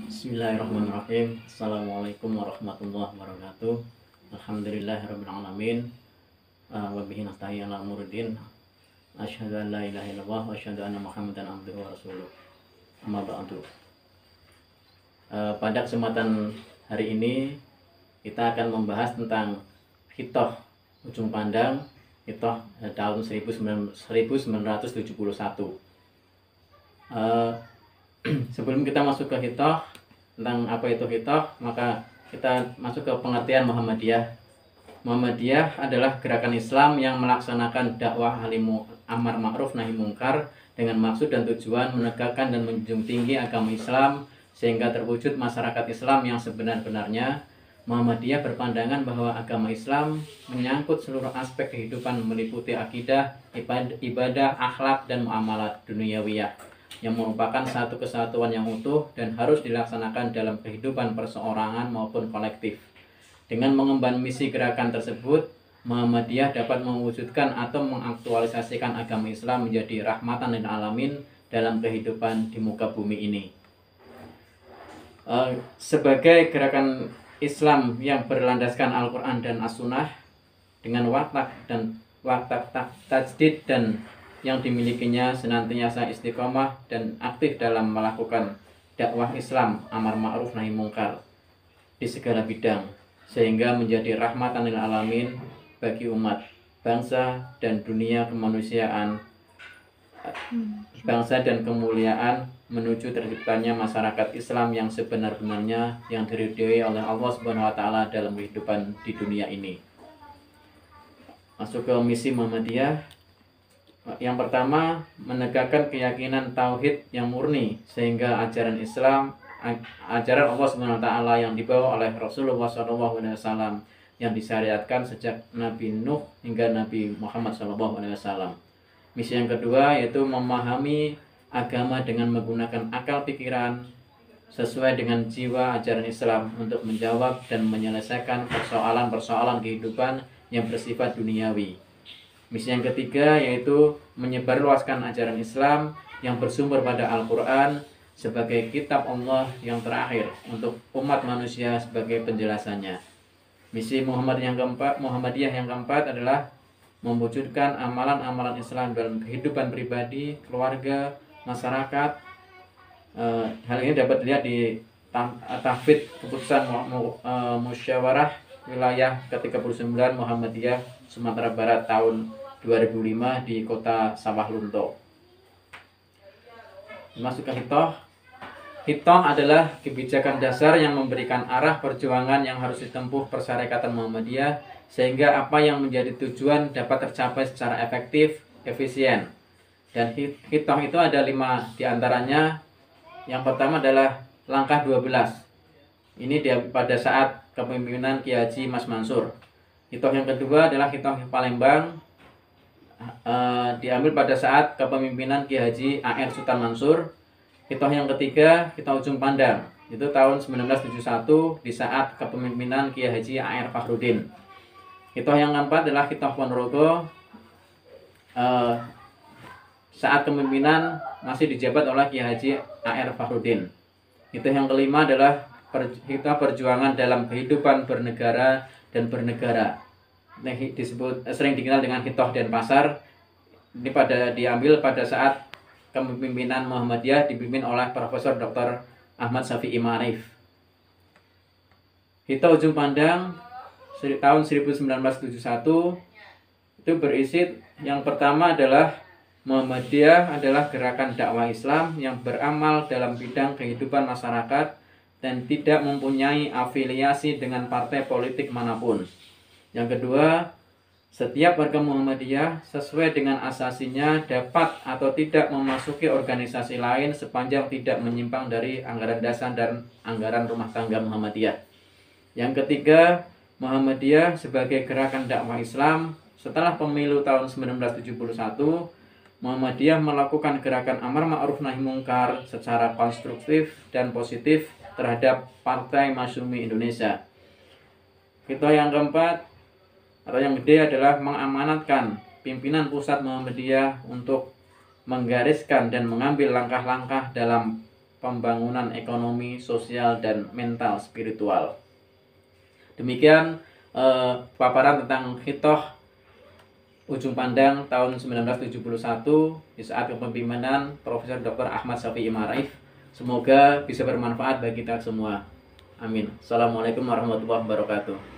Bismillahirrahmanirrahim. Assalamualaikum warahmatullahi wabarakatuh. Alhamdulillahirrahmanirrahim. Wa bihi nasta'in ala umuruddin. Asyhadu an la ilaha illallah wa asyhadu anna Muhammadan abduhu wa rasuluh. Amma ba'du. Pada kesempatan hari ini kita akan membahas tentang hitoh ujung pandang, hitoh tahun 1971. Sebelum kita masuk ke hitoh tentang apa itu hitoh, maka kita masuk ke pengertian Muhammadiyah. Muhammadiyah adalah gerakan Islam yang melaksanakan dakwah amar ma'ruf nahi mungkar dengan maksud dan tujuan menegakkan dan menjunjung tinggi agama Islam sehingga terwujud masyarakat Islam yang sebenar-benarnya. Muhammadiyah berpandangan bahwa agama Islam menyangkut seluruh aspek kehidupan meliputi akidah, ibadah, akhlak, dan muamalat duniawiyah yang merupakan satu kesatuan yang utuh dan harus dilaksanakan dalam kehidupan perseorangan maupun kolektif. Dengan mengemban misi gerakan tersebut, Muhammadiyah dapat mewujudkan atau mengaktualisasikan agama Islam menjadi rahmatan lil alamin dalam kehidupan di muka bumi ini. Sebagai gerakan Islam yang berlandaskan Al-Quran dan As-Sunnah dengan watak tajdid dan yang dimilikinya senantiasa istiqomah dan aktif dalam melakukan dakwah Islam amar ma'ruf nahi mungkar di segala bidang sehingga menjadi rahmatan lil alamin bagi umat, bangsa dan dunia kemanusiaan, bangsa dan kemuliaan menuju terciptanya masyarakat Islam yang sebenar-benarnya yang diridhoi oleh Allah Subhanahu wa taala dalam kehidupan di dunia ini. Masuk ke misi Muhammadiyah. Yang pertama, menegakkan keyakinan tauhid yang murni sehingga ajaran Islam, ajaran Allah Subhanahu wa taala yang dibawa oleh Rasulullah SAW yang disyariatkan sejak Nabi Nuh hingga Nabi Muhammad SAW. Misi yang kedua yaitu memahami agama dengan menggunakan akal pikiran sesuai dengan jiwa ajaran Islam untuk menjawab dan menyelesaikan persoalan-persoalan kehidupan yang bersifat duniawi. Misi yang ketiga yaitu menyebarluaskan ajaran Islam yang bersumber pada Al-Quran sebagai kitab Allah yang terakhir untuk umat manusia sebagai penjelasannya. Misi Muhammadiyah yang keempat adalah mewujudkan amalan-amalan Islam dalam kehidupan pribadi, keluarga, masyarakat. Hal ini dapat dilihat di tahfidz keputusan musyawarah wilayah ke-39 Muhammadiyah Sumatera Barat tahun 2005 di kota Sawah Lunto. Masuk ke hitoh. Hitoh adalah kebijakan dasar yang memberikan arah perjuangan yang harus ditempuh persyarikatan Muhammadiyah sehingga apa yang menjadi tujuan dapat tercapai secara efektif, efisien. Dan hitoh itu ada 5 diantaranya. Yang pertama adalah langkah 12. Ini pada saat kepemimpinan Kiai Haji Mas Mansur. Hitoh yang kedua adalah hitoh Palembang, diambil pada saat kepemimpinan Kiai Haji A.R. Sultan Mansur. Hitoh yang ketiga, hitoh ujung pandang, itu tahun 1971 di saat kepemimpinan Kiai Haji A.R. Fakhrudin. Hitoh yang keempat adalah hitoh Ponorogo, saat kepemimpinan masih dijabat oleh Kiai Haji A.R. Fakhrudin. Hitoh yang kelima adalah hitoh perjuangan dalam kehidupan bernegara dan bernegara. Disebut sering dikenal dengan hitoh Denpasar. Ini diambil pada saat kepemimpinan Muhammadiyah dipimpin oleh Profesor Dr. Ahmad Syafi'i Ma'arif. Hitoh ujung pandang tahun 1971 itu berisi yang pertama adalah Muhammadiyah adalah gerakan dakwah Islam yang beramal dalam bidang kehidupan masyarakat dan tidak mempunyai afiliasi dengan partai politik manapun. Yang kedua, setiap warga Muhammadiyah sesuai dengan asasinya dapat atau tidak memasuki organisasi lain sepanjang tidak menyimpang dari anggaran dasar dan anggaran rumah tangga Muhammadiyah. Yang ketiga, Muhammadiyah sebagai gerakan dakwah Islam setelah pemilu tahun 1971, Muhammadiyah melakukan gerakan amar ma'ruf nahi mungkar secara konstruktif dan positif terhadap Partai Masyumi Indonesia. Hitoh yang keempat atau yang gede adalah mengamanatkan pimpinan pusat Muhammadiyah untuk menggariskan dan mengambil langkah-langkah dalam pembangunan ekonomi, sosial, dan mental spiritual. Demikian paparan tentang Khitoh Ujung Pandang tahun 1971 di saat kepemimpinan Profesor Dr. Ahmad Syafi'i Ma'arif. Semoga bisa bermanfaat bagi kita semua. Amin. Assalamualaikum warahmatullahi wabarakatuh.